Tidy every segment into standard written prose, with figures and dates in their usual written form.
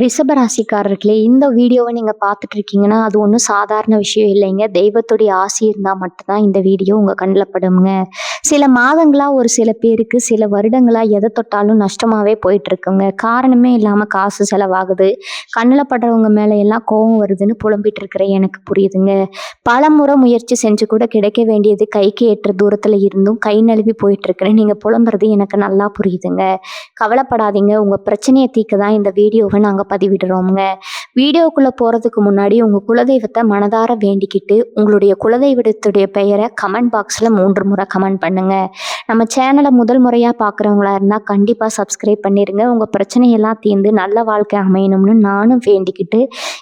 ரிஷபராசிக்காரர்களே, இந்த வீடியோவை நீங்க பார்த்துட்டு இருக்கீங்கன்னா, அது ஒண்ணும் சாதாரண விஷயம் இல்லைங்க. தெய்வத்துடைய ஆசி இருந்தா மட்டும் தான் இந்த வீடியோ உங்க கண்ல படும்ங்க. சில மாதங்களா ஒரு சில பேருக்கு, சில வருடங்களா எத தொட்டாலும் நஷ்டமாவே போயிட்டு இருக்குங்க. காரணமே இல்லாம காசு செலவாகுது. கண்ணுல படுறவங்க மேல எல்லாம் கோவம் வருதுன்னு புலம்பிட்டு இருக்கிற எனக்கு புரியுதுங்க. பலமுறை முயற்சி செஞ்சு கூட கிடைக்க வேண்டியது கைக்கு எட்டுற தூரத்துல இருந்தும் கை நழுவி போயிட்டு இருக்குன்னு நீங்க புலம்புறது எனக்கு நல்லா புரியுதுங்க. கவலைப்படாதீங்க. உங்க பிரச்சனைய தீர்க்க தான் இந்த வீடியோவை நாங்க பதிவிடுறோம்ங்க. வீடியோக்குள்ள போறதுக்கு முன்னாடி உங்க குலதெய்வத்தை மனதார வேண்டிக்கிட்டு, உங்களுடைய குலதெய்வத்துடைய பெயரை கமெண்ட் பாக்ஸ்ல 3 முறை கமெண்ட் பண்ணுங்க. நம்ம சேனலை முதல் முறையா பார்க்குறவங்களா இருந்தா கண்டிப்பா சப்ஸ்கிரைப் பண்ணிருங்க. உங்க பிரச்சனையெல்லாம் தீர்ந்து நல்ல வாழ்க்கை அமையணும்னு நானும் வேண்டிக்கிட்டு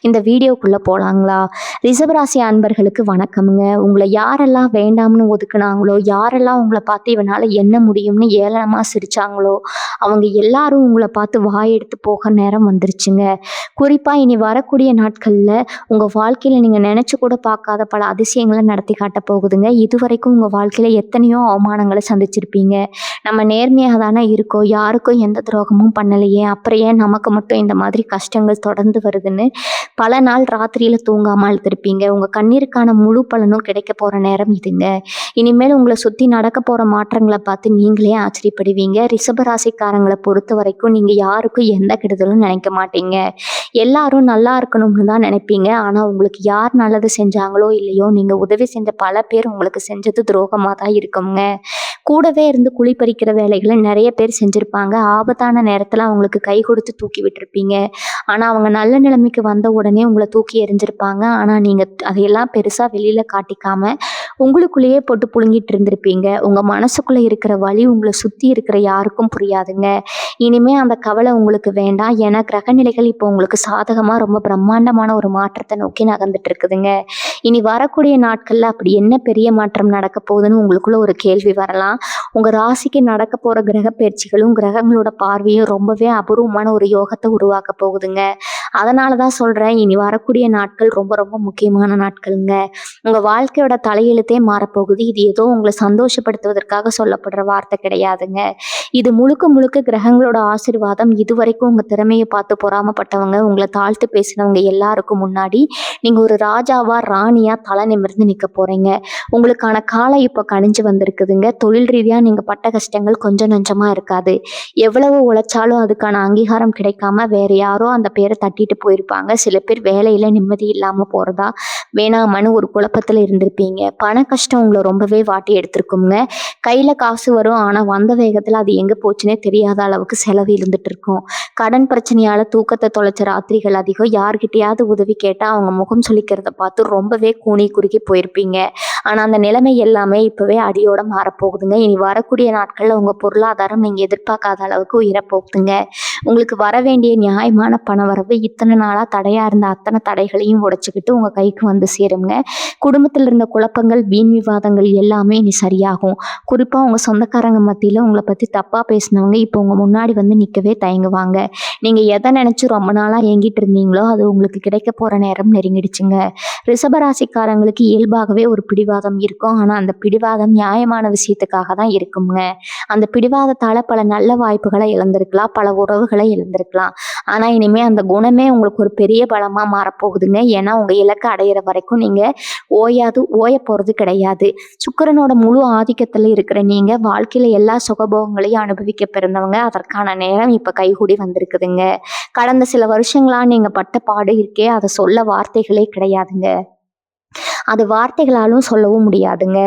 இந்த வீடியோக்குள்ள போலாங்களா? ரிஷபராசி அன்பர்களுக்கு வணக்கமுங்க. உங்களை யாரெல்லாம் வேண்டாம்னு ஒதுக்குனாங்களோ, யாரெல்லாம் உங்களை பார்த்து இவனால என்ன முடியும்னு ஏளனமா சிரிச்சாங்களோ, அவங்க எல்லாரும் உங்களை பார்த்து வாயெடுத்து போக நேரம் வந்துருச்சுங்க. குறிப்பா இனி வரக்கூடிய நாட்கள்ல உங்க வாழ்க்கையில நீங்க நினைச்சு கூட பார்க்காத பல அதிசயங்களை நடத்தி காட்ட போகுதுங்க. இதுவரைக்கும் உங்க வாழ்க்கையில எத்தனையோ அவமானங்களை சந்திச்சிருப்பீங்க. நம்ம நேர்மையாக தானே இருக்கோம், யாருக்கும் எந்த துரோகமும் பண்ணலையே, அப்புறம் ஏன் நமக்கு மட்டும் இந்த மாதிரி கஷ்டங்கள் தொடர்ந்து வருதுன்னு பல நாள் ராத்திரியில தூங்காம அழுத்திருப்பீங்க. உங்க கண்ணீருக்கான முழு பலனும் கிடைக்க போற நேரம் இதுங்க. இனிமேல் உங்களை சுத்தி நடக்க போற மாற்றங்களை பார்த்து நீங்களே ஆச்சரியப்படுவீங்க. ரிஷபராசிக்காரங்களை பொறுத்த வரைக்கும் நீங்க யாருக்கும் எந்த கெடுதலும் நினைக்க மாட்டீங்க. எல்லாரும் நல்லா இருக்கணும்னு தான் நினைப்பீங்க. ஆனா உங்களுக்கு யார் நல்லது செஞ்சாங்களோ இல்லையோ, நீங்க உதவி செஞ்ச பல பேர் உங்களுக்கு செஞ்சது துரோகமா தான் இருக்குங்க. கூடவே இருந்து குழி பறிக்கிற வேலைகளை நிறைய பேர் செஞ்சிருப்பாங்க. ஆபத்தான நேரத்துல அவங்களுக்கு கை கொடுத்து தூக்கி விட்டுருப்பீங்க. ஆனா அவங்க நல்ல நிலைமைக்கு வந்த உடனே உங்களை தூக்கி எறிஞ்சிருப்பாங்க. ஆனா நீங்க அதையெல்லாம் பெருசா வெளியில காட்டிக்காம உங்களுக்குள்ளேயே போட்டு புழுங்கிட்டு இருந்திருப்பீங்க. உங்க மனசுக்குள்ள இருக்கிற வலி உங்களை சுத்தி இருக்கிற யாருக்கும் புரியாதுங்க. இனிமே அந்த கவலை உங்களுக்கு வேண்டாம். ஏன்னா கிரகநிலைகள் இப்போ உங்களுக்கு சாதகமா ரொம்ப பிரம்மாண்டமான ஒரு மாற்றத்தை நோக்கி நகர்ந்துட்டு இருக்குதுங்க. இனி வரக்கூடிய நாட்கள்ல அப்படி என்ன பெரிய மாற்றம் நடக்க போகுதுன்னு உங்களுக்குள்ள ஒரு கேள்வி வரலாம். உங்க ராசிக்கு நடக்க போற கிரக பயிற்சிகளும் கிரகங்களோட பார்வையும் ரொம்பவே அபூர்வமான ஒரு யோகத்தை உருவாக்க போகுதுங்க. அதனாலதான் சொல்றேன், இனி வரக்கூடிய நாட்கள் ரொம்ப ரொம்ப முக்கியமான நாட்கள்ங்க. உங்க வாழ்க்கையோட தலையெழுத்தே மாறப்போகுது. இது ஏதோ உங்களை சந்தோஷப்படுத்துவதற்காக சொல்லப்படுற வார்த்தை கிடையாதுங்க. இது முழுக்க முழுக்க கிரகங்களோட ஆசீர்வாதம். இதுவரைக்கும் உங்க திறமையை பார்த்து பொறாமப்பட்டவங்க, உங்களை தாழ்த்து பேசினவங்க எல்லாருக்கும் முன்னாடி நீங்க ஒரு ராஜாவா ராணியா தலை நிமிர்ந்து நிக்க போறீங்க. உங்களுக்கான காலம் இப்ப கனிஞ்சு வந்திருக்குதுங்க. தொழில் ரீதியா நீங்க பட்ட கஷ்டங்கள் கொஞ்சம் நஞ்சமா இருக்காது. எவ்வளவு உழைச்சாலும் அதுக்கான அங்கீகாரம் கிடைக்காம வேற யாரோ அந்த பேரை தட்டிட்டு போயிருப்பாங்க. சில பேர் வேலையில நிம்மதி இல்லாம போறதா வேணாமனு ஒரு குழப்பத்துல இருந்திருப்பீங்க. பண கஷ்டம் உங்களை ரொம்பவே வாட்டி எடுத்திருக்குங்க. கையில காசு வரும், ஆனா வந்த வேகத்துல அது எங்க போச்சுன்னே தெரியாத அளவுக்கு செலவு இருந்துட்டு இருக்கும். கடன் பிரச்சனையால தூக்கத்தை தொலைச்ச ராத்திரிகள் அதிகம். யார்கிட்டயாவது உதவி கேட்டா அவங்க முகம் சொல்லிக்கிறத பார்த்து ரொம்பவே கூனி குறுக்கி போயிருப்பீங்க. ஆனா அந்த நிலைமை எல்லாமே இப்பவே அடியோட மாறப்போகுதுங்க. இனி வரக்கூடிய நாட்கள்ல உங்க பொருளாதாரம் நீங்க எதிர்பார்க்காத அளவுக்கு உயரப்போகுதுங்க. உங்களுக்கு வர வேண்டிய நியாயமான பண வரவு இத்தனை நாளா தடையா இருந்த அத்தனை தடைகளையும் உடைச்சுக்கிட்டு உங்க கைக்கு வந்து சேருங்க. குடும்பத்தில் இருந்த குழப்பங்கள், வீண் விவாதங்கள் எல்லாமே இனி சரியாகும். குறிப்பா உங்க சொந்தக்காரங்க மத்தியில உங்களை பத்தி தப்பா பேசினவங்க இப்போ உங்க முன்னாடி வந்து நிக்கவே தயங்குவாங்க. நீங்க எதை நினைச்சு ரொம்ப நாளா ஏங்கிட்டு இருந்தீங்களோ அது உங்களுக்கு கிடைக்க போற நேரம் நெருங்கிடுச்சுங்க. ரிஷபராசிக்காரங்களுக்கு இயல்பாகவே ஒரு பிடிவாதம் இருக்கும். ஆனா அந்த பிடிவாதம் நியாயமான விஷயத்துக்காக தான் இருக்குங்க. அந்த பிடிவாதத்தால பல நல்ல வாய்ப்புகளை இழந்திருக்கலாம், பல உறவுகளை இழந்திருக்கலாம். ஆனா இனிமே அந்த குணமே உங்களுக்கு ஒரு பெரிய பலமா மாறப்போகுதுங்க. ஏன்னா உங்க இலக்கை அடையிற வரைக்கும் நீங்க ஓய போறது கிடையாது. சுக்கிரனோட முழு ஆதிக்கத்துல இருக்கிற நீங்க வாழ்க்கையில எல்லா சுகபோகங்களையும் அனுபவிக்க பிறந்தவங்க. அதற்கான நேரம் இப்ப கைகூடி வந்திருக்குதுங்க. கடந்த சில வருஷங்களா நீங்க பட்ட பாடு இருக்கே, அதை சொல்ல வார்த்தைகளே கிடையாதுங்க. அது வார்த்தைகளாலும் சொல்லவும் முடியாதுங்க.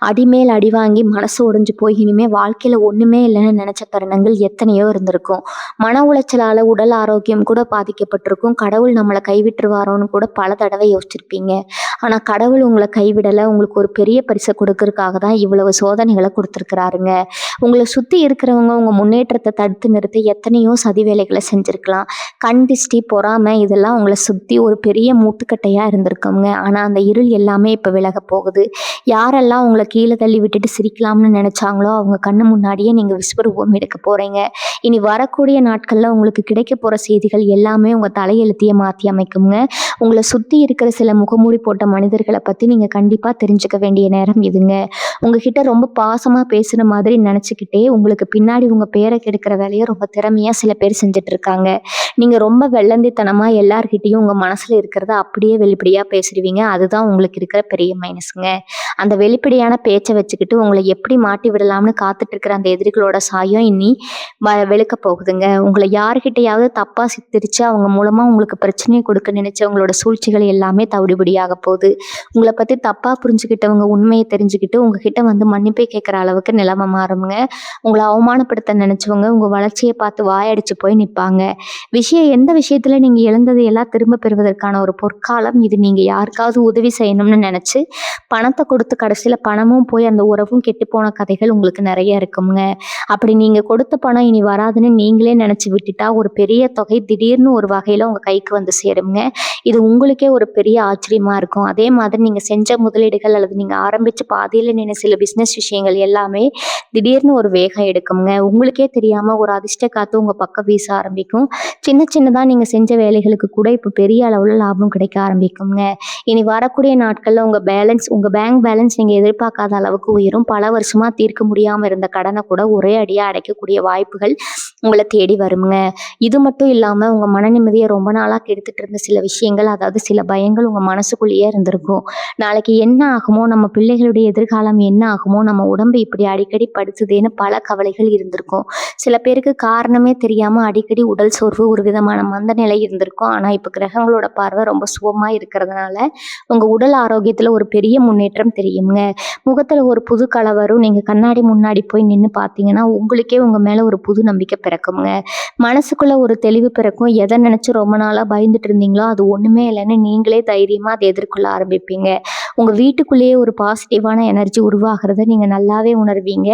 அடிமேல் அடி வாங்கி மனசு உடைஞ்சு போய் இனிமே வாழ்க்கையில ஒண்ணுமே இல்லைன்னு நினைச்ச தருணங்கள் எத்தனையோ இருந்திருக்கும். மன உளைச்சலால உடல் ஆரோக்கியம் கூட பாதிக்கப்பட்டிருக்கும். கடவுள் நம்மளை கைவிட்டுருவாரோன்னு கூட பல தடவை யோசிச்சிருப்பீங்க. ஆனா கடவுள் உங்களை கைவிடலை. உங்களுக்கு ஒரு பெரிய பரிசை கொடுக்கறதுக்காக தான் இவ்வளவு சோதனைகளை கொடுத்துருக்கிறாருங்க. உங்களை சுத்தி இருக்கிறவங்க உங்க முன்னேற்றத்தை தடுத்து நிறுத்த எத்தனையோ சதி வேலைகளை செஞ்சிருக்கலாம். கண் திஷ்டி, பொறாமை இதெல்லாம் உங்களை சுத்தி ஒரு பெரிய மூட்டுக்கட்டையா இருந்திருக்குங்க. ஆனா அந்த இருள் எல்லாமே இப்ப விலக போகுது. யாரெல்லாம் உங்களை கீழே தள்ளி விட்டுட்டு சிரிக்கலாம்னு நினைச்சாங்களோ அவங்க கண்ணு முன்னாடியே நீங்க விஸ்வரூபம் எடுக்க போறீங்க. இனி வரக்கூடிய நாட்கள்ல உங்களுக்கு கிடைக்க போற செய்திகள் எல்லாமே உங்க தலையெழுத்தையே மாற்றி அமைக்குங்க. உங்களை சுற்றி இருக்கிற சில முகமூடி போட்ட மனிதர்களை பற்றி நீங்கள் கண்டிப்பாக தெரிஞ்சுக்க வேண்டிய நேரம் இதுங்க. உங்ககிட்ட ரொம்ப பாசமாக பேசுகிற மாதிரி நினச்சிக்கிட்டே உங்களுக்கு பின்னாடி உங்கள் பேரை கெடுக்கிற வேலையை ரொம்ப திறமையாக சில பேர் செஞ்சுட்டு இருக்காங்க. நீங்கள் ரொம்ப வெள்ளந்தித்தனமாக எல்லார்கிட்டையும் உங்கள் மனசில் இருக்கிறத அப்படியே வெளிப்படையாக பேசுடுவீங்க. அதுதான் உங்களுக்கு இருக்கிற பெரிய மைனஸுங்க. அந்த வெளிப்படையான பேச்சை வச்சுக்கிட்டு உங்களை எப்படி மாட்டி விடலாம்னு காத்துட்டு இருக்கிற அந்த எதிரிகளோட சாயம் இனி வெளுக்க போகுதுங்க. உங்களை யாருக்கிட்டையாவது தப்பாக சித்தரித்து அவங்க மூலமாக உங்களுக்கு பிரச்சனையை கொடுக்க நினைச்சவங்களோட சூழ்ச்சிகள் எல்லாமே தவிடுபடியாக போகுது. உங்களை பற்றி தப்பாக புரிஞ்சுக்கிட்டவங்க உண்மையை தெரிஞ்சுக்கிட்டு உங்ககிட்ட வந்து மன்னிப்பை கேட்குற அளவுக்கு நிலைமை மாறுங்க. உங்களை அவமானப்படுத்த நினைச்சவங்க உங்கள் வளர்ச்சியை பார்த்து வாயடிச்சு போய் நிற்பாங்க. எந்த விஷயத்தில் நீங்கள் இழந்ததை எல்லாம் திரும்ப பெறுவதற்கான ஒரு பொற்காலம் இது. நீங்கள் யாருக்காவது உதவி செய்யணும்னு நினச்சி பணத்தை கொடுத்து கடைசியில் பணமும் போய் அந்த உறவும் கெட்டு போன கதைகள் உங்களுக்கு நிறைய இருக்குங்க. அப்படி நீங்கள் கொடுத்த பணம் இனி வராதுன்னு நீங்களே நினச்சி விட்டுட்டா ஒரு பெரிய தொகை திடீர்னு ஒரு வகையில் உங்கள் கைக்கு வந்து சேருங்க. இது உங்களுக்கே ஒரு பெரிய ஆச்சரியமாக இருக்கும். அதே மாதிரி நீங்கள் செஞ்ச முதலீடுகள் அல்லது நீங்கள் ஆரம்பித்து பாதியில் நின்று சில பிஸ்னஸ் விஷயங்கள் எல்லாமே திடீர்னு ஒரு வேகம் எடுக்குங்க. உங்களுக்கே தெரியாமல் ஒரு அதிர்ஷ்ட காற்று உங்கள் பக்கம் வீச ஆரம்பிக்கும். சின்னதாக நீங்கள் செஞ்ச வேலைகளுக்கு கூட இப்போ பெரிய அளவில் லாபம் கிடைக்க ஆரம்பிக்குங்க. இனி வரக்கூடிய நாட்களில் உங்கள் பேங்க் பேலன்ஸ் நீங்கள் எதிர்பார்க்காத அளவுக்கு உயரும். பல வருஷமாக தீர்க்க முடியாமல் இருந்த கடனை கூட ஒரே அடியாக அடைக்கக்கூடிய வாய்ப்புகள் உங்களை தேடி வருங்க. இது மட்டும் இல்லாமல் உங்கள் மன நிம்மதியை ரொம்ப நாளாக கெடுத்துட்டு இருந்த சில விஷயங்கள், அதாவது சில பயங்கள் உங்கள் மனசுக்குள்ளேயே இருந்திருக்கும். நாளைக்கு என்ன ஆகுமோ, நம்ம பிள்ளைகளுடைய எதிர்காலம் என்ன ஆகுமோ, நம்ம உடம்பு இப்படி அடிக்கடி படுத்துதேன்னு பல கவலைகள் இருந்திருக்கும். சில பேருக்கு காரணமே தெரியாமல் அடிக்கடி உடல் சோர்வு, ஒரு விதமான மந்த நிலை இருந்திருக்கும். ஆனால் இப்போ கிரகங்களோட பார்வை ரொம்ப சுகமாக இருக்கிறதுனால உங்கள் உடல் ஆரோக்கியத்தில் ஒரு பெரிய முன்னேற்றம் தெரியுங்க. முகத்தில் ஒரு புது கலவரும். நீங்கள் கண்ணாடி முன்னாடி போய் நின்று பார்த்தீங்கன்னா உங்களுக்கே உங்கள் மேலே ஒரு புது நம்பிக்கை பிறக்குங்க. மனசுக்குள்ளே ஒரு தெளிவு பிறக்கும். எதை நினச்சி ரொம்ப நாளாக பயந்துட்டு இருந்தீங்களோ அது ஒன்றுமே இல்லைன்னு நீங்களே தைரியமாக அதை எதிர்கொள்ள ஆரம்பிப்பீங்க. உங்கள் வீட்டுக்குள்ளேயே ஒரு பாசிட்டிவான எனர்ஜி உருவாகிறத நீங்கள் நல்லாவே உணர்வீங்க.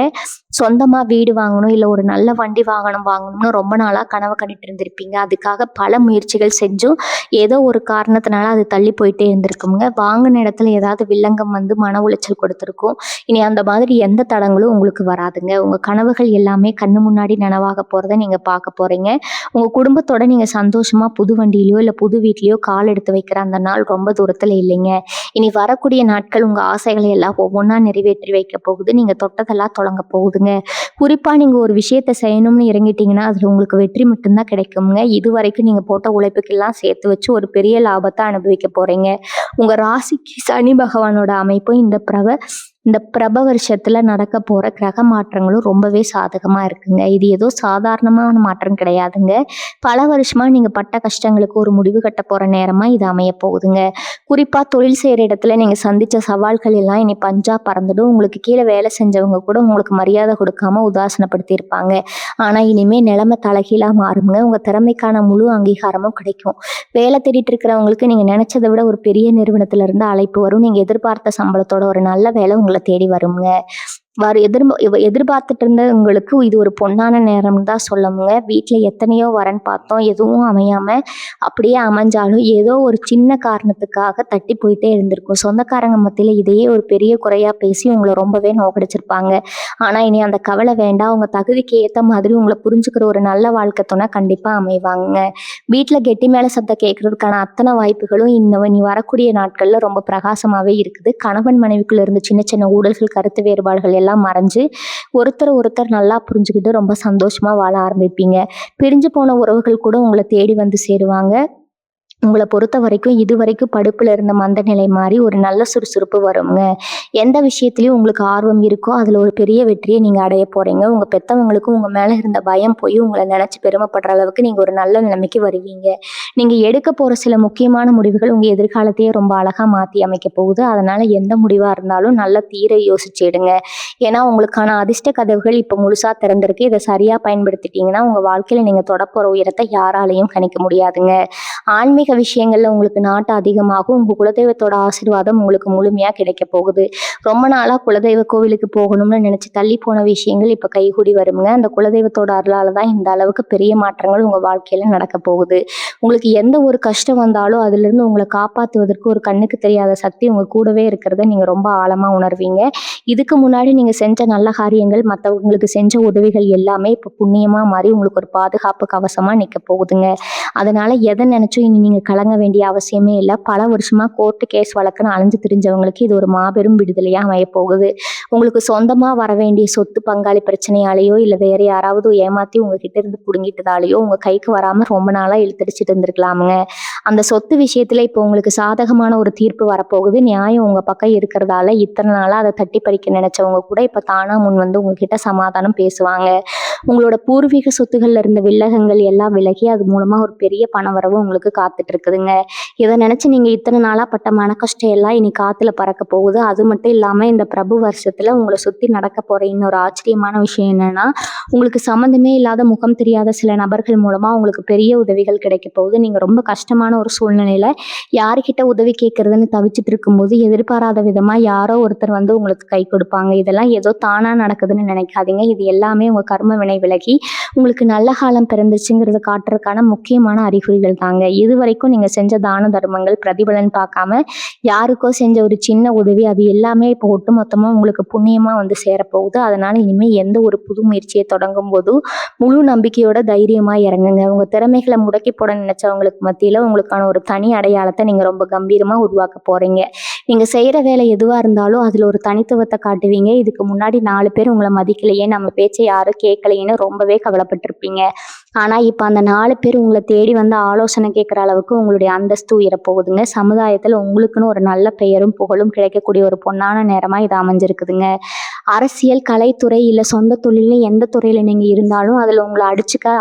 சொந்தமாக வீடு வாங்கணும், இல்லை ஒரு நல்ல வண்டி வாங்கணும்னு ரொம்ப நாளாக கனவு கண்டுட்டு இருந்திருப்பீங்க. அதுக்காக பல முயற்சிகள் செஞ்சும் ஏதோ ஒரு காரணத்தினால அது தள்ளி போயிட்டே இருந்திருக்குங்க. வாங்கின இடத்துல ஏதாவது வில்லங்கம் வந்து மன உளைச்சல் கொடுத்துருக்கும். இனி அந்த மாதிரி எந்த தடங்களும் உங்களுக்கு வராதுங்க. உங்கள் கனவுகள் எல்லாமே கண்ணு முன்னாடி நனவாக போகிறத நீங்கள் பார்க்க போகிறீங்க. உங்கள் குடும்பத்தோட நீங்கள் சந்தோஷமாக புது வண்டியிலையோ இல்லை புது வீட்லேயோ கால் எடுத்து வைக்கிற அந்த நாள் ரொம்ப தூரத்தில் இல்லைங்க. இனி வரக்கூடிய நாட்கள் உங்கள் ஆசைகளை எல்லாம் ஒவ்வொன்றா நிறைவேற்றி வைக்க போகுது. நீங்கள் தொட்டதெல்லாம் தொடங்க போகுதுங்க. குறிப்பாக நீங்கள் ஒரு விஷயத்தை செய்யணும்னு இறங்கிட்டீங்கன்னா அதில் உங்களுக்கு வெற்றி மட்டும்தான் கிடைக்குங்க. இது வரைக்கும் நீங்கள் போட்ட உழைப்புக்கெல்லாம் சேர்த்து வச்சு ஒரு பெரிய லாபத்தை அனுபவிக்க போகிறீங்க. உங்கள் ராசிக்கு சனி பகவானோட அமைப்பும் இந்த பிரப வருஷத்தில் நடக்க போகிற கிரக மாற்றங்களும் ரொம்பவே சாதகமாக இருக்குங்க. இது ஏதோ சாதாரணமான மாற்றம் கிடையாதுங்க. பல வருஷமாக நீங்கள் பட்ட கஷ்டங்களுக்கு ஒரு முடிவு கட்ட போகிற நேரமாக இது அமைய போகுதுங்க. குறிப்பாக தொழில் செய்கிற இடத்துல நீங்கள் சந்தித்த சவால்கள் எல்லாம் இனி பஞ்சா பறந்துடும். உங்களுக்கு கீழே வேலை செஞ்சவங்க கூட உங்களுக்கு மரியாதை கொடுக்காம உதாசனப்படுத்தியிருப்பாங்க. ஆனால் இனிமேல் நிலைமை தலைகீழாக மாறுங்க. உங்கள் திறமைக்கான முழு அங்கீகாரமும் கிடைக்கும். வேலை தேடிட்டு இருக்கிறவங்களுக்கு நீங்கள் நினச்சதை விட ஒரு பெரிய நிறுவனத்திலிருந்து அழைப்பு வரும். நீங்கள் எதிர்பார்த்த சம்பளத்தோட ஒரு நல்ல வேலை உங்களை தேடி வருங்க. எதிர்பார்த்துட்டு இருந்தவங்களுக்கு இது ஒரு பொன்னான நேரம் தான் சொல்லணுங்க. வீட்டில் எத்தனையோ வரன் பார்த்தோம், எதுவும் அமையாமல் அப்படியே அமைஞ்சாலும் ஏதோ ஒரு சின்ன காரணத்துக்காக தட்டி போயிட்டே இருந்திருக்கும். சொந்தக்காரங்க மத்தியில் இதையே ஒரு பெரிய குறையாக பேசி உங்களை ரொம்பவே நோக்கடிச்சிருப்பாங்க. ஆனால் இனி அந்த கவலை வேண்டாம். உங்கள் தகுதிக்கு ஏற்ற மாதிரி உங்களை புரிஞ்சுக்கிற ஒரு நல்ல வாழ்க்கை துணை கண்டிப்பாக அமைவாங்க. வீட்டில் கெட்டி மேலே சத்தம் கேட்கறதுக்கான அத்தனை வாய்ப்புகளும் இனி வரக்கூடிய நாட்களில் ரொம்ப பிரகாசமாகவே இருக்குது. கணவன் மனைவிக்குள்ள இருந்து சின்ன சின்ன ஊழல்கள், கருத்து வேறுபாடுகள் எல்லாம் மறைஞ்சு ஒருத்தர் நல்லா புரிஞ்சுக்கிட்டு ரொம்ப சந்தோஷமா வாழ ஆரம்பிப்பீங்க. பிரிஞ்சு போன உறவுகள் கூட உங்களை தேடி வந்து சேருவாங்க. உங்களை பொறுத்த வரைக்கும் இது வரைக்கும் படுப்பில் இருந்த மந்த நிலை மாறி ஒரு நல்ல சுறுசுறுப்பு வருங்க. எந்த விஷயத்துலையும் உங்களுக்கு ஆர்வம் இருக்கோ அதில் ஒரு பெரிய வெற்றியை நீங்கள் அடைய போகிறீங்க. உங்கள் பெற்றவங்களுக்கும் உங்கள் மேலே இருந்த பயம் போய் உங்களை நினச்சி பெருமைப்படுற அளவுக்கு நீங்கள் ஒரு நல்ல நிலைமைக்கு வருவீங்க. நீங்கள் எடுக்க போகிற சில முக்கியமான முடிவுகள் உங்கள் எதிர்காலத்தையே ரொம்ப அழகாக மாற்றி அமைக்க போகுது. அதனால் எந்த முடிவாக இருந்தாலும் நல்ல தீர யோசிச்சிடுங்க. ஏன்னா உங்களுக்கான அதிர்ஷ்ட கதவுகள் இப்போ முழுசாக திறந்திருக்கு. இதை சரியாக பயன்படுத்திட்டீங்கன்னா உங்கள் வாழ்க்கையில் நீங்கள் தொடப்போகிற உயரத்தை யாராலையும் கணிக்க முடியாதுங்க. ஆன்மீக விஷயங்கள்ல உங்களுக்கு நாட்டம் அதிகமாகும். உங்க குலதெய்வத்தோட ஆசீர்வாதம் உங்களுக்கு முழுமையா கிடைக்க போகுது. ரொம்ப நாளா குலதெய்வ கோவிலுக்கு போகணும்னு நினைச்சு தள்ளி போன விஷயங்கள் இப்ப கைகூடி வருங்க. அந்த குலதெய்வத்தோட அருளால தான் இந்த அளவுக்கு பெரிய மாற்றங்கள் உங்க வாழ்க்கையில நடக்க போகுது. உங்களுக்கு எந்த ஒரு கஷ்டம் வந்தாலும் அதுல இருந்து உங்களை காப்பாற்றுவதற்கு ஒரு கண்ணுக்கு தெரியாத சக்தி உங்க கூடவே இருக்கிறத நீங்க ரொம்ப ஆழமா உணர்வீங்க. இதுக்கு முன்னாடி நீங்க செஞ்ச நல்ல காரியங்கள், மற்றவங்களுக்கு செஞ்ச உதவிகள் எல்லாமே இப்ப புண்ணியமா மாறி உங்களுக்கு ஒரு பாதுகாப்பு கவசமா நிக்க போகுதுங்க. அதனால எதை நினைச்சு நினைச்சும் இனி நீங்க கலங்க வேண்டிய அவசியமே இல்ல. பல வருஷமா கோர்ட்டு கேஸ் வழக்குன்னு அலைஞ்சு திரிஞ்சவங்களுக்கு இது ஒரு மாபெரும் விடுதலையா அமையப் போகுது. உங்களுக்கு சொந்தமா வர வேண்டிய சொத்து பங்காளி பிரச்சனையாலேயோ, இல்ல வேற யாராவது ஏமாத்தி உங்ககிட்ட இருந்து புடுங்கிட்டதாலேயோ உங்க கைக்கு வராம ரொம்ப நாளா இழுத்தடிச்சிட்டு இருந்திருக்கலாமுங்க. அந்த சொத்து விஷயத்துல இப்போ உங்களுக்கு சாதகமான ஒரு தீர்ப்பு வரப்போகுது. நியாயம் உங்க பக்கம் இருக்கிறதால இத்தனை நாளா அதை தட்டி பறிக்க நினைச்சவங்க கூட இப்ப தானா முன் வந்து உங்ககிட்ட சமாதானம் பேசுவாங்க. உங்களோட பூர்வீக சொத்துகள்ல இருந்த வில்லகங்கள் எல்லாம் விலகி அது மூலமா ஒரு பெரிய பணவரவு உங்களுக்கு காத்துட்டு இருக்குதுங்க. இதை நினைச்சு நீங்க இத்தனை நாளா பட்ட மன கஷ்டம் எல்லாம் இனி காத்துல பறக்க போகுது. அது மட்டும் இல்லாம இந்த பிரபு வருஷத்துல உங்களை சுத்தி நடக்க போற இன்னொரு ஆச்சரியமான விஷயம் என்னன்னா, உங்களுக்கு சம்மந்தமே இல்லாத முகம் தெரியாத சில நபர்கள் மூலமா உங்களுக்கு பெரிய உதவிகள் கிடைக்க போகுது. நீங்க ரொம்ப கஷ்டமான ஒரு சூழ்நிலையில யாருக்கிட்ட உதவி கேட்கறதுன்னு தவிச்சிட்டு இருக்கும்போது எதிர்பாராத விதமா யாரோ ஒருத்தர் வந்து உங்களுக்கு கை கொடுப்பாங்க. இதெல்லாம் ஏதோ தானா நடக்குதுன்னு நினைக்காதீங்க. இது எல்லாமே உங்க கர்ம வினை விலகி உங்களுக்கு நல்ல காலம் பிறந்துச்சுங்கிறத காட்டுறதுக்கான முக்கியமான அறிகுறிகள் தாங்க. இது வரைக்கும் நீங்க செஞ்ச தான தர்மங்கள் பிரதிபலன் பார்க்காம யாருக்கோ செஞ்ச ஒரு சின்ன உதவி அது எல்லாமே இப்போ ஒட்டுமொத்தமா உங்களுக்கு புண்ணியமா வந்து சேரப்போகுது. அதனால இனிமே எந்த ஒரு புது முயற்சியை தொடங்கும் போதும் முழு நம்பிக்கையோட தைரியமா இறங்குங்க. உங்க திறமைகளை முடக்கி போட நினைச்சவங்களுக்கு மத்தியில உங்களுக்கான ஒரு தனி அடையாளத்தை நீங்க ரொம்ப கம்பீரமா உருவாக்க போறீங்க. நீங்க செய்யற வேலை எதுவா இருந்தாலும் அதுல ஒரு தனித்துவத்தை காட்டுவீங்க. இதுக்கு முன்னாடி 4 பேர் உங்களை மதிக்கலையே, நம்ம பேச்சை யாரும் கேட்கலையேன்னு ரொம்பவே கவலைப்பட்டிருப்பீங்க. ஆனா இப்ப அந்த 4 பேர் உங்களை தேடி வந்து ஆலோசனை கேட்கிற அளவுக்கு உங்களுடைய அந்தஸ்து உயரப்போகுதுங்க. சமுதாயத்துல உங்களுக்குன்னு ஒரு நல்ல பெயரும் புகழும் கிடைக்கக்கூடிய ஒரு பொன்னான நேரமா இது அமைஞ்சிருக்குதுங்க. அரசியல், கலைத்துறை இல்ல சொந்த தொழில்னு எந்த துறையில நீங்க இருந்தாலும் அதுல உங்களை அடிச்சுக்க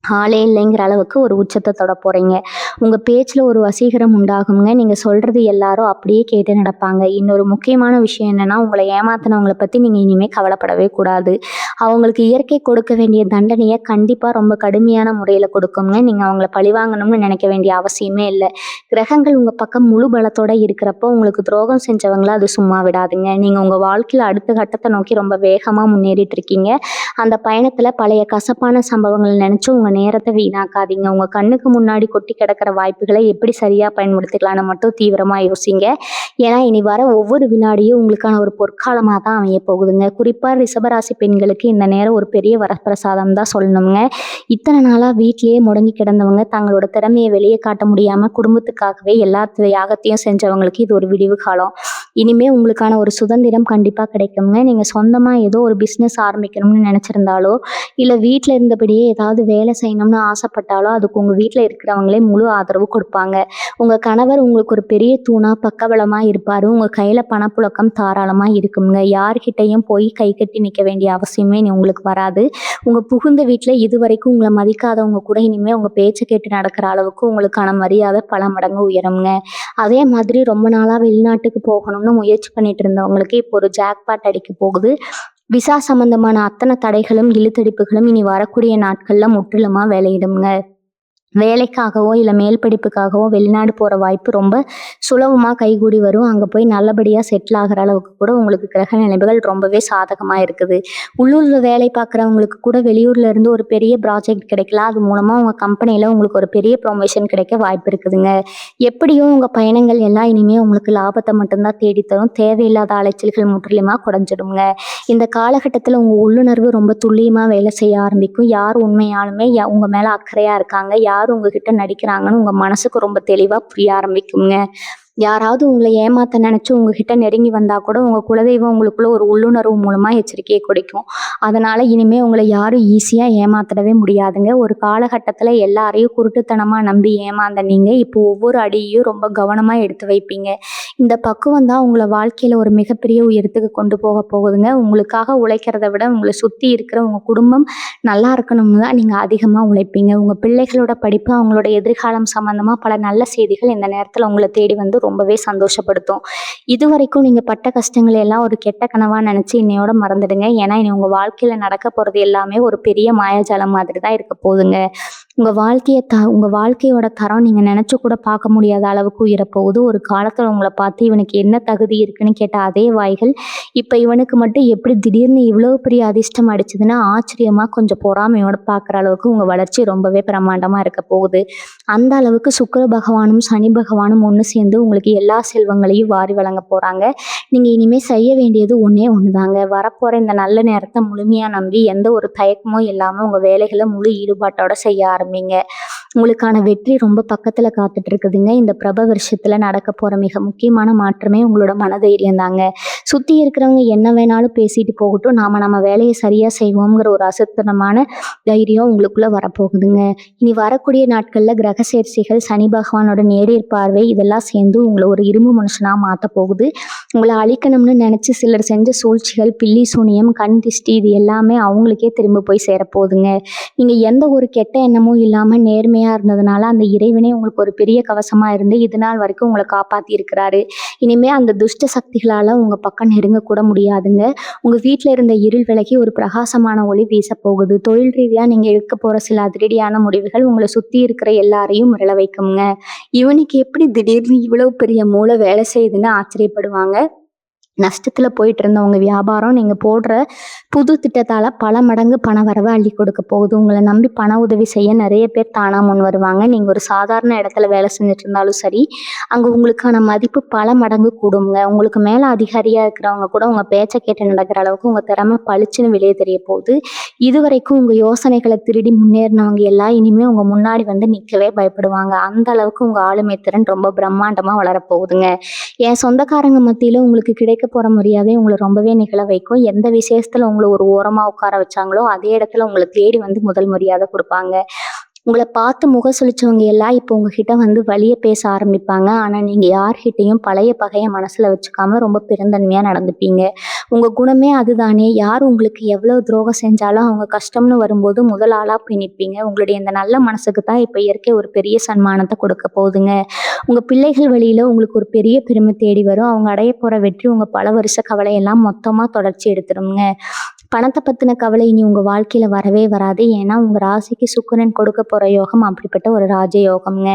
ஆளே இல்லைங்கிற அளவுக்கு ஒரு உச்சத்தை தொட போறீங்க. உங்க பேச்சுல ஒரு வசீகரம் உண்டாகுங்க. நீங்க சொல்றது எல்லாரும் அப்படியே கேட்டு நடப்பாங்க. இன்னொரு முக்கியமான விஷயம் என்னன்னா, உங்களை ஏமாத்தினவங்களை பத்தி நீங்க இனிமே கவலைப்படவே கூடாது. அவங்களுக்கு இயற்கை கொடுக்க வேண்டிய தண்டனையை கண்டிப்பா ரொம்ப கடுமையான முறையில கொடுக்குங்க. நீங்க அவங்கள பழிவாங்கணும்னு நினைக்க வேண்டிய அவசியமே இல்லை. கிரகங்கள் உங்க பக்கம் முழு பலத்தோட இருக்கிறப்போ உங்களுக்கு துரோகம் செஞ்சவங்கள அது சும்மா விடாதுங்க. நீங்க உங்க வாழ்க்கையில அடுத்த கட்டத்தை நோக்கி ரொம்ப வேகமா முன்னேறிட்டு இருக்கீங்க. அந்த பயணத்துல பழைய கசப்பான சம்பவங்கள் நினைச்சு உங்க நேரத்தை வீணாக்காதீங்க. உங்க கண்ணுக்கு முன்னாடி கொட்டி கிடக்கிற வாய்ப்புகளை எப்படி சரியா பயன்படுத்திக்கலாம்னு மட்டும் தீவிரமா யோசிங்க. ஏன்னா இனி வர ஒவ்வொரு வினாடியும் உங்களுக்கான ஒரு பொற்காலமா தான் அமைய போகுதுங்க. குறிப்பா ரிஷபராசி பெண்களுக்கு இந்த நேரம் ஒரு பெரிய வரப்பிரசாதம் தான் சொல்லணுங்க. இத்தனை நாளா வீட்டிலேயே முடங்கி கிடந்தவங்க தங்களோட திறமையை வெளியே காட்ட முடியாம குடும்பத்துக்காகவே எல்லா யாகத்தையும் செஞ்சவங்களுக்கு இது ஒரு விடிவு காலம். இனிமே உங்களுக்கான ஒரு சுதந்திரம் கண்டிப்பா கிடைக்குங்க. நீங்க சொந்தமா ஏதோ ஒரு பிசினஸ் ஆரம்பிக்கணும்னு நினைச்சிருந்தாலோ, இல்ல வீட்டுல இருந்தபடியே ஏதாவது வேலை செய்யணும்னு ஆசைப்பட்டாலோ அதுக்கு உங்க வீட்டுல இருக்கிறவங்களே முழு ஆதரவு கொடுப்பாங்க. உங்க கணவர் உங்களுக்கு ஒரு பெரிய தூணா பக்கபலமா இருப்பாரு. உங்க கையில பணப்புழக்கம் தாராளமா இருக்குங்க. யார்கிட்டையும் போய் கை கட்டி நிக்க வேண்டிய அவசியமே உங்களுக்கு வராது. உங்க புகுந்த வீட்டுல இதுவரைக்கும் உங்களை மதிக்காதவங்க கூட இனிமே உங்க பேச்சை கேட்டு நடக்கிற அளவுக்கு உங்களுக்கான மரியாதை பல மடங்கு உயருங்க. அதே மாதிரி ரொம்ப நாளா வெளிநாட்டுக்கு போகணும்னு முயற்சி பண்ணிட்டு இருந்தவங்களுக்கு இப்போ ஒரு ஜாக்பாட் அடிக்க போகுது. விசா சம்பந்தமான அத்தனை தடைகளும் இழுத்தடிப்புகளும் இனி வரக்கூடிய நாட்கள்ல முற்றிலுமா வேலையிடுங்க. வேலைக்காகவோ இல்லை மேல் படிப்புக்காகவோ வெளிநாடு போகிற வாய்ப்பு ரொம்ப சுலபமாக கைகூடி வரும். அங்கே போய் நல்லபடியாக செட்டில் ஆகிற அளவுக்கு கூட உங்களுக்கு கிரக நிலைமைகள் ரொம்பவே சாதகமாக இருக்குது. உள்ளூரில் வேலை பார்க்குறவங்களுக்கு கூட வெளியூர்ல இருந்து ஒரு பெரிய ப்ராஜெக்ட் கிடைக்கலாம். அது மூலமாக உங்கள் கம்பெனியில் உங்களுக்கு ஒரு பெரிய ப்ரொமோஷன் கிடைக்க வாய்ப்பு இருக்குதுங்க. எப்படியும் உங்கள் பயணங்கள் எல்லாம் இனிமேல் உங்களுக்கு லாபத்தை மட்டும்தான் தேடித்தரும். தேவையில்லாத அலைச்சல்கள் முற்றிலுமாக குறைஞ்சிடுங்க. இந்த காலகட்டத்தில் உங்கள் உள்ளுணர்வு ரொம்ப துல்லியமாக வேலை செய்ய ஆரம்பிக்கும். யார் உண்மையாலுமே உங்கள் மேலே அக்கறையாக இருக்காங்க, யார் உங்ககிட்ட நடிக்கிறாங்கன்னு உங்க மனசுக்கு ரொம்ப தெளிவா புரிய ஆரம்பிக்குங்க. யாராவது உங்களை ஏமாத்த நினைச்சு உங்ககிட்ட நெருங்கி வந்தா கூட உங்க குலதெய்வம் உங்களுக்குள்ள ஒரு உள்ளுணர்வு மூலமா எச்சரிக்கையை கொடுக்கும். அதனால இனிமே உங்களை யாரும் ஈஸியா ஏமாத்திடவே முடியாதுங்க. ஒரு காலகட்டத்துல எல்லாரையும் குருட்டுத்தனமா நம்பி ஏமாந்த நீங்க இப்போ ஒவ்வொரு அடியையும் ரொம்ப கவனமா எடுத்து வைப்பீங்க. இந்த பக்குவம் தான் உங்களை வாழ்க்கையில ஒரு மிகப்பெரிய உயரத்துக்கு கொண்டு போக போகுதுங்க. உங்களுக்காக உழைக்கிறத விட உங்களை சுத்தி இருக்கிற உங்க குடும்பம் நல்லா இருக்கணும்னு தான் நீங்க அதிகமா உழைப்பீங்க. உங்க பிள்ளைகளோட படிப்பு, அவங்களோட எதிர்காலம் சம்பந்தமா பல நல்ல செய்திகள் இந்த நேரத்துல உங்களை தேடி வந்து ரொம்பவே சந்தோஷப்படுத்தும். இது வரைக்கும் நீங்க பட்ட கஷ்டங்களை எல்லாம் ஒரு கெட்ட கனவா நினைச்சு இன்னையோட மறந்துடுங்க. ஏன்னா இனி உங்க வாழ்க்கையில நடக்க போறது எல்லாமே ஒரு பெரிய மாயாஜாலம் மாதிரி தான் இருக்க போகுதுங்க. உங்க வாழ்க்கையோட தரம் நீங்க நினைச்சு கூட பார்க்க முடியாத அளவுக்கு உயரப்போகுது. ஒரு காலத்துல உங்களை பார்த்து இவனுக்கு என்ன தகுதி இருக்குன்னு கேட்ட அதே வாய்கள் இப்ப இவனுக்கு மட்டும் எப்படி திடீர்னு இவ்வளவு பெரிய அதிர்ஷ்டம் அடிச்சதுன்னா ஆச்சரியமா கொஞ்சம் பொறாமையோட பார்க்குற அளவுக்கு உங்க வளர்ச்சி ரொம்பவே பிரமாண்டமா இருக்க போகுது. அந்த அளவுக்கு சுக்கிர பகவானும் சனி பகவானும் ஒன்று சேர்ந்து உங்களுக்கு எல்லா செல்வங்களையும் வாரி வழங்க போறாங்க. நீங்க இனிமே செய்ய வேண்டியது ஒண்ணே ஒண்ணுதாங்க. வரப்போற இந்த நல்ல நேரத்தை முழுமையா நம்பி எந்த ஒரு தயக்கமும் இல்லாம உங்க வேலைகளை முழு ஈடுபாட்டோட செய்ய ஆரம்பிங்க. உங்களுக்கான வெற்றி ரொம்ப பக்கத்துல காத்துட்டு இருக்குதுங்க. இந்த பிரப வருஷத்துல நடக்க போற மிக முக்கியமான மாற்றமே உங்களோட மனதைரியம் தாங்க. சுத்தி இருக்கிறவங்க என்ன வேணாலும் பேசிட்டு போகட்டும். நம்ம வேலையை சரியா செய்வோம்ங்கிற ஒரு அசத்தனமான தைரியம் உங்களுக்குள்ள வரப்போகுதுங்க. இனி வரக்கூடிய நாட்கள்ல கிரக சேர்க்கைகள், சனி பகவானோட நேரடி பார்வை இதெல்லாம் சேர்ந்து உங்களை ஒரு இரும்பு மனுஷனா மாத்த போகுது. உங்களை அழிக்கணும்னு நினைச்சு சிலர் செஞ்ச சூழ்ச்சிகள், பில்லி சூனியம், கண் திஷ்டி இது எல்லாமே அவங்களுக்கே திரும்ப போய் சேரப்போகுதுங்க. நீங்க எந்த ஒரு கெட்ட எண்ணமும் இல்லாம நேர்மையா இருந்ததுனால அந்த இறைவனே உங்களுக்கு ஒரு பெரிய கவசமா இருந்து இது நாள் வரைக்கும் உங்களை காப்பாத்தி இருக்கிறாரு. இனிமே அந்த துஷ்ட சக்திகளால உங்க பக்கம் நெருங்க கூட முடியாதுங்க. உங்க வீட்டுல இருந்த இருள் விலகி ஒரு பிரகாசமான ஒளி வீச போகுது. தொழில் ரீதியா நீங்க எடுக்க போற சில அதிரடியான முடிவுகள் உங்களை சுத்தி இருக்கிற எல்லாரையும் மிரள வைக்குங்க. இவனுக்கு எப்படி திடீர்னு இவ்வளவு பெரிய மூளை வேலை செய்யுதுன்னு ஆச்சரியப்படுவாங்க. நஷ்டத்துல போயிட்டு இருந்த உங்க வியாபாரம் நீங்க போடுற புது திட்டத்தால பல மடங்கு பண வரவை அள்ளி கொடுக்க போகுது. உங்களை நம்பி பண உதவி செய்ய நிறைய பேர் தானா முன் வருவாங்க. நீங்க ஒரு சாதாரண இடத்துல வேலை செஞ்சுட்டு இருந்தாலும் சரி, அங்க உங்களுக்கான மதிப்பு பல மடங்கு கூடுங்க. உங்களுக்கு மேல அதிகாரியா இருக்கிறவங்க கூட உங்க பேச்சை கேட்டு நடக்கிற அளவுக்கு உங்க திறமை பளிச்சுன்னு வெளியே தெரிய போகுது. இதுவரைக்கும் உங்க யோசனைகளை திருடி முன்னேறினவங்க எல்லாம் இனிமே உங்க முன்னாடி வந்து நிக்கவே பயப்படுவாங்க. அந்த அளவுக்கு உங்க ஆளுமை திறன் ரொம்ப பிரம்மாண்டமா வளரப்போகுதுங்க. என் சொந்தக்காரங்க மத்தியில உங்களுக்கு கிடைக்க போற மரியாதை உங்களை ரொம்பவே நிகழ வைக்கும். எந்த விசேஷத்துல உங்களை ஒரு ஓரமா உட்கார வச்சாங்களோ அதே இடத்துல உங்களை தேடி வந்து முதல் மரியாதை கொடுப்பாங்க. உங்களை பார்த்து முகம் சுளிச்சவங்க எல்லாம் இப்போ உங்ககிட்ட வந்து வழிய பேச ஆரம்பிப்பாங்க. ஆனா நீங்க யார்கிட்டையும் பழைய பகைய மனசுல வச்சுக்காம ரொம்ப பெருந்தன்மையா நடந்துப்பீங்க. உங்க குணமே அதுதானே. யார் உங்களுக்கு எவ்வளவு துரோகம் செஞ்சாலும் அவங்க கஷ்டம்னு வரும்போது முதல் ஆளா போய் நிற்பீங்க. உங்களுடைய இந்த நல்ல மனசுக்கு தான் இப்ப இயற்கை ஒரு பெரிய சன்மானத்தை கொடுக்க போகுதுங்க. உங்க பிள்ளைகள் வழியில உங்களுக்கு ஒரு பெரிய பெருமை தேடி வரும். அவங்க அடைய போற வெற்றி உங்க பல வருஷ கவலையெல்லாம் மொத்தமா தொடர்ச்சி எடுத்துருங்க. பணத்தை பத்தின கவலை இனி உங்க வாழ்க்கையில வரவே வராது. ஏன்னா உங்க ராசிக்கு சுக்கிரன் கொடுக்க போற யோகம் அப்படிப்பட்ட ஒரு ராஜ யோகம்ங்க.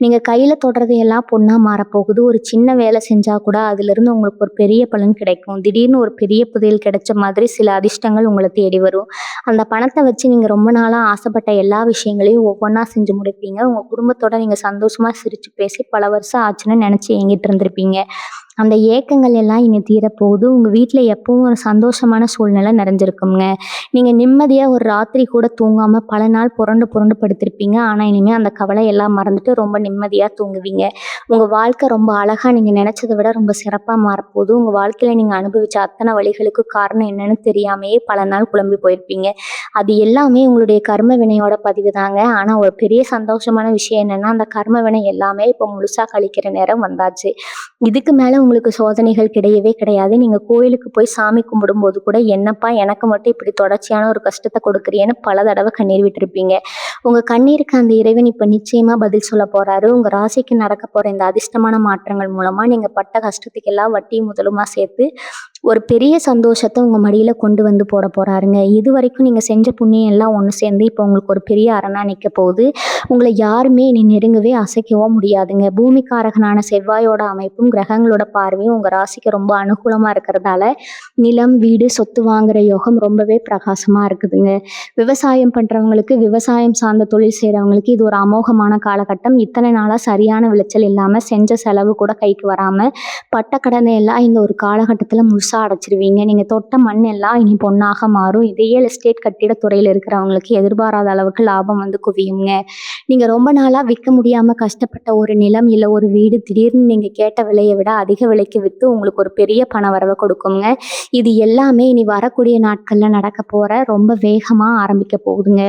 நீங்க கையில தொடுறதையெல்லாம் பொண்ணா மாறப்போகுது. ஒரு சின்ன வேலை செஞ்சா கூட அதுல இருந்து உங்களுக்கு ஒரு பெரிய பலன் கிடைக்கும். திடீர்னு ஒரு பெரிய புதையல் கிடைச்ச மாதிரி சில அதிர்ஷ்டங்கள் உங்களை தேடி வரும். அந்த பணத்தை வச்சு நீங்க ரொம்ப நாளா ஆசைப்பட்ட எல்லா விஷயங்களையும் ஒவ்வொன்றா செஞ்சு முடிப்பீங்க. உங்க குடும்பத்தோட நீங்க சந்தோஷமா சிரிச்சு பேசி பல வருஷம் ஆச்சுன்னு நினைச்சு ஏங்கிட்டு இருந்திருப்பீங்க. அந்த ஏக்கங்கள் எல்லாம் இனி தீரப்போகுது. உங்க வீட்டுல எப்பவும் ஒரு சந்தோஷமான சூழ்நிலை நிறைஞ்சிருக்குங்க. நீங்க நிம்மதியா ஒரு ராத்திரி கூட தூங்காம பல நாள் புரண்டு புரண்டு படுத்திருப்பீங்க. ஆனா இனிமே அந்த கவலை எல்லாம் மறந்துட்டு ரொம்ப நிம்மதியா தூங்குவீங்க. உங்க வாழ்க்கை ரொம்ப அழகா நீங்க நினைச்சதை விட ரொம்ப சிறப்பா மாறப்போகுது. உங்க வாழ்க்கையில நீங்க அனுபவிச்ச அத்தனை வழிகளுக்கு காரணம் என்னன்னு தெரியாமையே பல நாள் குழம்பி போயிருப்பீங்க. அது எல்லாமே உங்களுடைய கர்ம வினையோட பதிவு தாங்க. ஆனா ஒரு பெரிய சந்தோஷமான விஷயம் என்னன்னா அந்த கர்ம வினை எல்லாமே இப்போ முழுசா கழிக்கிற நேரம் வந்தாச்சு. இதுக்கு மேல உங்களுக்கு சோதனைகள் கிடையவே கிடையாது. நீங்க கோயிலுக்கு போய் சாமி கும்பிடும்போது கூட என்னப்பா எனக்கு மட்டும் இப்படி தொடர்ச்சியான ஒரு கஷ்டத்தை கொடுக்குறியேன்னு பல தடவை கண்ணீர் விட்டுருப்பீங்க. உங்க கண்ணீருக்கு அந்த இறைவன் இப்ப நிச்சயமா பதில் சொல்ல போறாரு. உங்க ராசிக்கு நடக்க போற இந்த அதிர்ஷ்டமான மாற்றங்கள் மூலமா நீங்க பட்ட கஷ்டத்துக்கு எல்லாம் வட்டி முதலுமா சேர்த்து ஒரு பெரிய சந்தோஷத்தை உங்க மடியில கொண்டு வந்து போட போறாருங்க. இது வரைக்கும் நீங்க செஞ்ச புண்ணியம் எல்லாம் ஒன்று சேர்ந்து இப்போ உங்களுக்கு ஒரு பெரிய அரணா நிற்க போகுது. உங்களை யாருமே இனி நெருங்கவே அசைக்கவோ முடியாதுங்க. பூமிக்காரகனான செவ்வாயோட அமைப்பும் கிரகங்களோட பார்வையும் உங்க ராசிக்கு ரொம்ப அனுகூலமா இருக்கிறதால நிலம், வீடு, சொத்து வாங்குற யோகம் ரொம்பவே பிரகாசமா இருக்குதுங்க. விவசாயம் பண்றவங்களுக்கு, விவசாயம் சார்ந்த தொழில் செய்யறவங்களுக்கு இது ஒரு அமோகமான காலகட்டம். இத்தனை நாளா சரியான விளைச்சல் இல்லாம செஞ்ச செலவு கூட கைக்கு வராம பட்ட கடனை எல்லாம் இந்த ஒரு காலகட்டத்துல முழுசா அடைச்சிருவீங்க. நீங்க தொட்ட மண் எல்லாம் இனி பொன்னாக மாறும். ரியல் எஸ்டேட் கட்டிட துறையில இருக்கிறவங்களுக்கு எதிர்பாராத அளவுக்கு லாபம் வந்து குவியுங்க. நீங்க ரொம்ப நாளா விற்க முடியாம கஷ்டப்பட்ட ஒரு நிலம் இல்ல ஒரு வீடு திடீர்னு நீங்க கேட்ட விலையை விட அதிக விலைக்கு வித்து உங்களுக்கு ஒரு பெரிய பண வரவை கொடுக்குங்க. இது எல்லாமே இனி வரக்கூடிய நாட்கள்ல நடக்க போற ரொம்ப வேகமா ஆரம்பிக்க போகுதுங்க.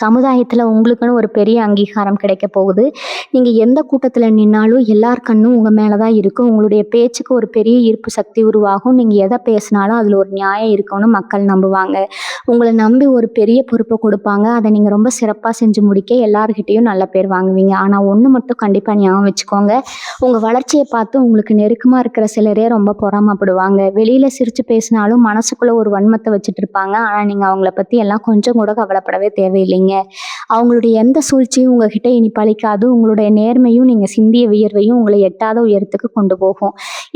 சமுதாயத்துல உங்களுக்குன்னு ஒரு பெரிய அங்கீகாரம் கிடைக்க போகுது. நீங்க எந்த கூட்டத்துல நின்னாலும் எல்லார் கண்ணும் உங்க மேலதான் இருக்கும். உங்களுடைய பேச்சுக்கு ஒரு பெரிய ஈர்ப்பு சக்தி உருவாகும். நீங்க எதை பேசினாலும் அதுல ஒரு நியாயம் இருக்கும்னு மக்கள் நம்புவாங்க. உங்களை நம்பி ஒரு பெரிய பொறுப்பை கொடுப்பாங்க. அதை நீங்க ரொம்ப சிறப்பா செஞ்சு முடிக்க எல்லார்கிட்டையும் நல்ல பேர் வாங்குவீங்க. ஆனா ஒண்ணு மட்டும் கண்டிப்பா ஞாபகம் வச்சுக்கோங்க. உங்க வளர்ச்சியை பார்த்து உங்களுக்கு நெருக்கமா இருக்கிற சிலரே ரொம்ப பொறாமப்படுவாங்க. வெளியில சிரிச்சு பேசினாலும் மனசுக்குள்ள ஒரு வன்மத்தை வச்சுட்டு இருப்பாங்க. ஆனா நீங்க அவங்கள பத்தி எல்லாம் கொஞ்சம் கூட கவலைப்படவே தேவையில்லைங்க. அவங்களுடைய எந்த சூழ்ச்சியும் உங்ககிட்ட இனி பலிக்காது. உங்களுடைய நேர்மையும் நீங்க சிந்திய வியர்வையும் உங்களை எட்டாத உயரத்துக்கு கொண்டு போகும்.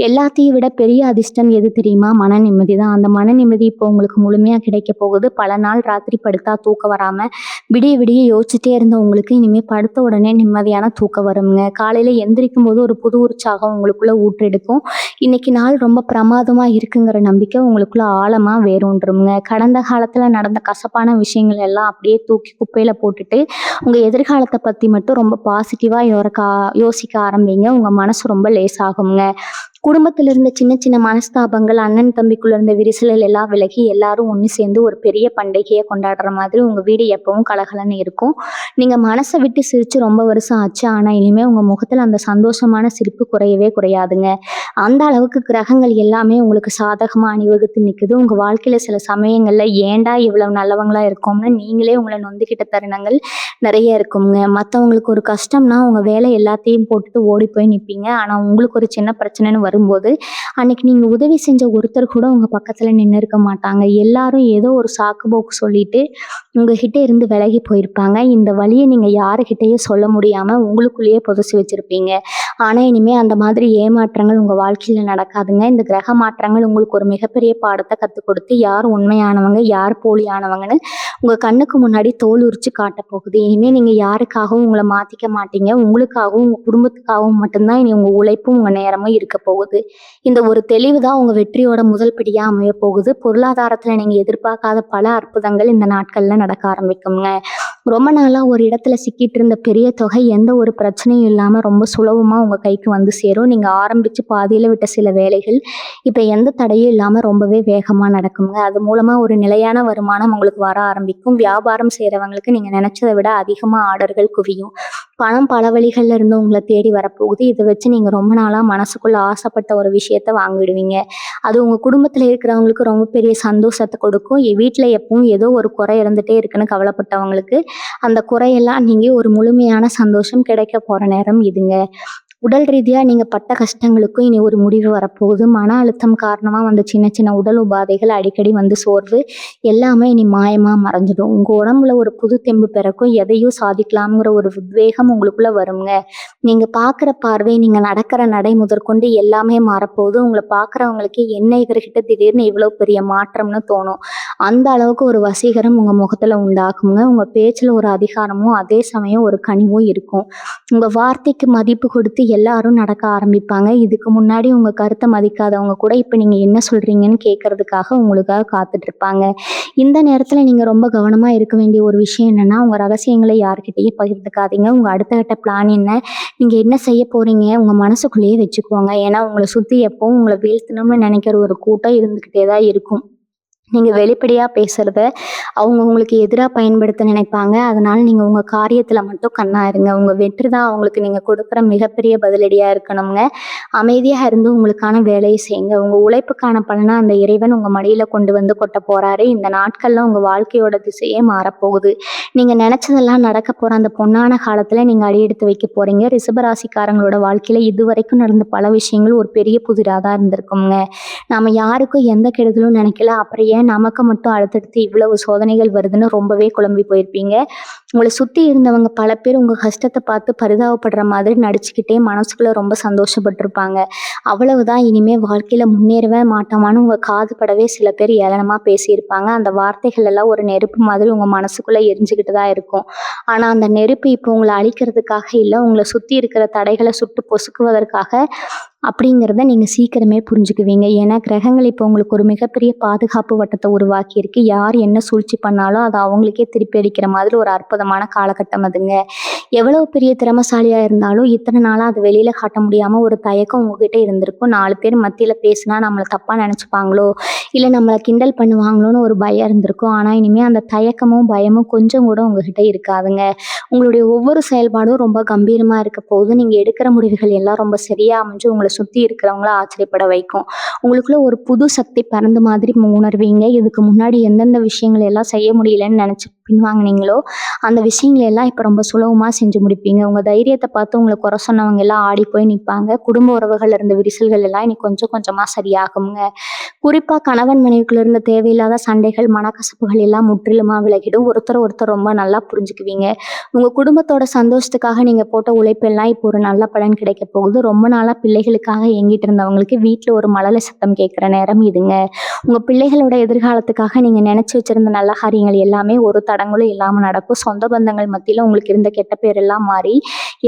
எல்லாத்தையும் விட பெரிய அதிர்ஷ்டம் எது தெரியுமா? மன நிம்மதி தான். அந்த மன நிம்மதி இப்போ உங்களுக்கு முழுமையா கிடைக்க போகுது. பல நாள் ராத்திரி படுத்தா தூக்கம் வராம விடிய விடிய யோசிச்சுட்டே இருந்த உங்களுக்கு இனிமே படுத்த உடனே நிம்மதியான தூக்கம் வருங்க. காலையில எந்திரிக்கும் போது ஒரு புது உற்சாகம் உங்களுக்குள்ள ஊற்றெடுக்கும். இன்னைக்கு நாள் ரொம்ப பிரமாதமா இருக்குங்கிற நம்பிக்கை உங்களுக்குள்ள ஆழமா வேரூன்றுங்க. கடந்த காலத்துல நடந்த கசப்பான விஷயங்கள் எல்லாம் அப்படியே தூக்கி தூக்கி குப்பையில போட்டுட்டு உங்க எதிர்காலத்தை பத்தி மட்டும் ரொம்ப பாசிட்டிவா யோசிக்க ஆரம்பிங்க. உங்க மனசு ரொம்ப லேசாகுங்க. குடும்பத்துல இருந்த சின்ன சின்ன மனஸ்தாபங்கள், அண்ணன் தம்பிக்குள்ள இருந்த விரிசல்கள் எல்லாம் விலகி எல்லாரும் ஒண்ணு சேர்ந்து ஒரு பெரிய பண்டிகையை கொண்டாடுற மாதிரி உங்க வீடு எப்பவும் கலகலன்னு இருக்கும். நீங்க மனசை விட்டு சிரிச்சு ரொம்ப வருஷம் ஆச்சு. ஆனா இனிமே உங்க முகத்துல அந்த சந்தோஷமான சிரிப்பு குறையவே குறையாதுங்க. அந்த அளவுக்கு கிரகங்கள் எல்லாமே உங்களுக்கு சாதகமா அணிவகுத்து நிக்குது. உங்க வாழ்க்கையில சில சமயங்கள்ல ஏன்டா இவ்வளவு நல்லவங்களா இருக்கோம்னு நீங்களே உங்களை நொந்துக்கிட்ட தருணங்கள் நிறைய இருக்குங்க. மத்தவங்களுக்கு ஒரு கஷ்டம்னா உங்க வேலை எல்லாத்தையும் போட்டுட்டு ஓடி போய் நிப்பீங்க. ஆனா உங்களுக்கு ஒரு சின்ன பிரச்சனைன்னு வரும்போது அன்னைக்கு நீங்க உதவி செஞ்ச ஒருத்தர் கூட உங்க பக்கத்துல நின்று இருக்க மாட்டாங்க. எல்லாரும் ஏதோ ஒரு சாக்கு போக்கு சொல்லிட்டு உங்ககிட்ட இருந்து விலகி போயிருப்பாங்க. இந்த வழியை நீங்க யாருகிட்டயும் சொல்ல முடியாம உங்களுக்குள்ளேயே புதைச்சி வச்சிருப்பீங்க. ஆனா இனிமே அந்த மாதிரி ஏமாற்றங்கள் உங்க வாழ்க்கையில நடக்காதுங்க. இந்த கிரக மாற்றங்கள் உங்களுக்கு ஒரு மிகப்பெரிய பாடத்தை கத்துக் கொடுத்து யார் உண்மையானவங்க யார் போலியானவங்கன்னு உங்க கண்ணுக்கு முன்னாடி தோல் உரிச்சு காட்ட போகுது. இனிமே நீங்க யாருக்காகவும் உங்களை மாத்திக்க மாட்டீங்க. உங்களுக்காகவும் உங்க குடும்பத்துக்காகவும் மட்டும்தான் இனி உங்க உழைப்பும் உங்க நேரமும் இருக்க போகுது. இந்த ஒரு தெளிவு தான் உங்க வெற்றியோட முதல் படியா அமைய போகுது. பொருளாதாரத்துல நீங்க எதிர்பார்க்காத பல அற்புதங்கள் இந்த நாட்கள்ல நடக்க ஆரம்பிக்குங்க. ரொம்ப நாளா ஒரு இடத்துல சிக்கிட்டு இருந்த பெரிய தொகை எந்த ஒரு பிரச்சனையும் இல்லாம ரொம்ப சுலபமா உங்க கைக்கு வந்து சேரும். நீங்க ஆரம்பிச்சு பாதியில விட்ட சில வேலைகள் இப்ப எந்த தடையும் இல்லாம ரொம்பவே வேகமா நடக்குங்க. அது மூலமா ஒரு நிலையான வருமானம் உங்களுக்கு வர ஆரம்பிக்கும். வியாபாரம் செய்யறவங்களுக்கு நீங்க நினைச்சதை விட அதிகமா ஆர்டர்கள் குவியும். பணம் பல வழிகள்ல இருந்து உங்களை தேடி வரப்போகுது. இதை வச்சு நீங்க ரொம்ப நாளா மனசுக்குள்ள ஆசைப்பட்ட ஒரு விஷயத்த வாங்கிடுவீங்க. அது உங்க குடும்பத்துல இருக்கிறவங்களுக்கு ரொம்ப பெரிய சந்தோஷத்தை கொடுக்கும். வீட்டுல எப்பவும் ஏதோ ஒரு குறை இருந்துட்டே இருக்குன்னு கவலைப்பட்டவங்களுக்கு அந்த குறையெல்லாம் நீங்க ஒரு முழுமையான சந்தோஷம் கிடைக்க போற நேரம் இதுங்க. உடல் ரீதியா நீங்க பட்ட கஷ்டங்களுக்கும் இனி ஒரு முடிவு வரப்போகுது. மன அழுத்தம் காரணமா வந்த சின்ன சின்ன உடல் உபாதைகள், அடிக்கடி வந்து சோர்வு எல்லாமே இனி மாயமா மறைஞ்சிடும். உங்க உடம்புல ஒரு புது தெம்பு பிறக்கும். எதையும் சாதிக்கலாம்ங்கிற ஒரு உத்வேகம் உங்களுக்குள்ள வருங்க. நீங்க பாக்குற பார்வை, நீங்க நடக்கிற நடை முதற்கொண்டு எல்லாமே மாறப்போகுது. உங்களை பாக்குறவங்களுக்கு என்ன இவர்கிட்ட திடீர்னு இவ்வளவு பெரிய மாற்றம்னு தோணும். அந்த அளவுக்கு ஒரு வசீகரம் உங்க முகத்துல உண்டாகுங்க. உங்க பேச்சுல ஒரு அதிகாரமும் அதே சமயம் ஒரு கனிவும் இருக்கும். உங்க வார்த்தைக்கு மதிப்பு கொடுத்து எல்லாரும் நடக்க ஆரம்பிப்பாங்க. இதுக்கு முன்னாடி உங்க கருத்தை மதிக்காதவங்க கூட இப்ப நீங்க என்ன சொல்றீங்கன்னு கேட்கறதுக்காக உங்களுக்காக காத்துட்டு இருப்பாங்க. இந்த நேரத்துல நீங்க ரொம்ப கவனமா இருக்க வேண்டிய ஒரு விஷயம் என்னன்னா, உங்க ரகசியங்களை யார்கிட்டயும் பகிர்ந்துக்காதீங்க. உங்க அடுத்த கட்ட பிளான் என்ன, நீங்க என்ன செய்ய போறீங்க உங்க மனசுக்குள்ளேயே வச்சுக்கோங்க. ஏன்னா உங்களை சுத்தி எப்பவும் உங்களை வீழ்த்தணும்னு நினைக்கிற ஒரு கூட்டம் இருந்துகிட்டே தான் இருக்கும். நீங்க வெளிப்படையா பேசுறத அவங்க உங்களுக்கு எதிராக பயன்படுத்த நினைப்பாங்க. அதனால நீங்க உங்க காரியத்துல மட்டும் கண்ணா இருங்க. உங்க வெற்றி தான் அவங்களுக்கு நீங்க கொடுக்குற மிகப்பெரிய பதிலடியா இருக்கணுங்க. அமைதியா இருந்து உங்களுக்கான வேலையை செய்யுங்க. உங்க உழைப்புக்கான பலனை அந்த இறைவன் உங்க மடியில கொண்டு வந்து கொட்ட போறாரு. இந்த நாட்கள்ல உங்க வாழ்க்கையோட திசையே மாறப்போகுது. நீங்க நினைச்சதெல்லாம் நடக்க போற அந்த பொன்னான காலத்துல நீங்க அடியெடுத்து வைக்க போறீங்க. ரிஷபராசிக்காரங்களோட வாழ்க்கையில இதுவரைக்கும் நடந்த பல விஷயங்கள் ஒரு பெரிய புதிராக தான் இருந்திருக்குங்க. நாம யாருக்கும் எந்த கெடுதலும் நினைக்கல. அப்புறம் ஏன் நமக்கு மட்டும் அடுத்தடுத்து இவ்வளவு சோதனைகள் வருதுன்னு ரொம்பவே குழம்பி போயிருப்பீங்க. உங்களை சுத்தி இருந்தவங்க பல பேர் உங்க கஷ்டத்தை பார்த்து பரிதாபப்படுற மாதிரி நடிச்சுக்கிட்டே மனசுக்குள்ள ரொம்ப சந்தோஷப்பட்டிருப்பாங்க. அவ்வளவுதான், இனிமே வாழ்க்கையில முன்னேறவே மாட்டோமான்னு உங்க காது படவே சில பேர் ஏளனமா பேசியிருப்பாங்க. அந்த வார்த்தைகள் எல்லாம் ஒரு நெருப்பு மாதிரி உங்க மனசுக்குள்ள எரிஞ்சுக்கிட்டு தான் இருக்கும். ஆனா அந்த நெருப்பு இப்போ உங்களை அழிக்கிறதுக்காக இல்லை, உங்களை சுத்தி இருக்கிற தடைகளை சுட்டு பொசுக்குவதற்காக அப்படிங்கிறத நீங்க சீக்கிரமே புரிஞ்சுக்குவீங்க. ஏன்னா கிரகங்கள் இப்போ உங்களுக்கு ஒரு மிகப்பெரிய பாதுகாப்பு வட்டத்தை உருவாக்கி இருக்கு. யார் என்ன சூழ்ச்சி பண்ணாலும் அதை அவங்களுக்கே திருப்பி அடிக்கிற மாதிரி ஒரு அற்புதமான காலகட்டம் அதுங்க. எவ்வளவு பெரிய திறமசாலியா இருந்தாலும் இத்தனை நாளா அது வெளியில காட்ட முடியாம ஒரு தயக்கம் உங்ககிட்ட இருந்திருக்கும். 4 பேர் மத்தியில பேசினா நம்மளை தப்பா நினைச்சுப்பாங்களோ, இல்லை நம்மளை கிண்டல் பண்ணுவாங்களோன்னு ஒரு பயம் இருந்திருக்கும். ஆனா இனிமே அந்த தயக்கமும் பயமும் கொஞ்சம் கூட உங்ககிட்ட இருக்காதுங்க. உங்களுடைய ஒவ்வொரு செயல்பாடும் ரொம்ப கம்பீரமா இருக்க போகுது. நீங்க எடுக்கிற முடிவுகள் எல்லாம் ரொம்ப சரியா அமைஞ்சு உங்களை சுத்தி இருக்கிறவங்கள ஆச்சரியப்பட வைக்கும். உங்களுக்குள்ள ஒரு புது சக்தி பிறந்த மாதிரி உணர்வீங்க. இதுக்கு முன்னாடி எந்தெந்த விஷயங்கள் எல்லாம் செய்ய முடியலன்னு நினைச்சு பின்வாங்கினீங்களோ அந்த விஷயங்களை எல்லாம் இப்ப ரொம்ப சுலபமா செஞ்சு முடிப்பீங்க. உங்க தைரியத்தை பார்த்து உங்களை குறை சொன்னவங்க எல்லாம் ஆடி போய் நிற்பாங்க. குடும்ப உறவுகள் இருந்த விரிசல்கள் எல்லாம் இனி கொஞ்சம் கொஞ்சமா சரியாகுங்க. குறிப்பா கணவன் மனைவிக்குள்ள இருந்த தேவையில்லாத சண்டைகள், மனக்கசப்புகள் எல்லாம் முற்றிலுமா விலகிடும். ஒருத்தர் ரொம்ப நல்லா புரிஞ்சுக்குவீங்க. உங்க குடும்பத்தோட சந்தோஷத்துக்காக நீங்க போட்ட உழைப்பெல்லாம் இப்போ ஒரு நல்ல பலன் கிடைக்க போகுது. ரொம்ப நாளா பிள்ளைகளுக்காக ஏங்கிட்டு இருந்தவங்களுக்கு வீட்டுல ஒரு மழலை சத்தம் கேட்கிற நேரம் இதுங்க. உங்க பிள்ளைகளோட எதிர்காலத்துக்காக நீங்க நினைச்சு வச்சிருந்த நல்ல காரியங்கள் எல்லாமே ஒரு தடங்களும் இல்லாம நடக்கும். சொந்த பந்தங்கள் மத்தியில உங்களுக்கு இருந்த கெட்ட பேர் எல்லாம் மாறி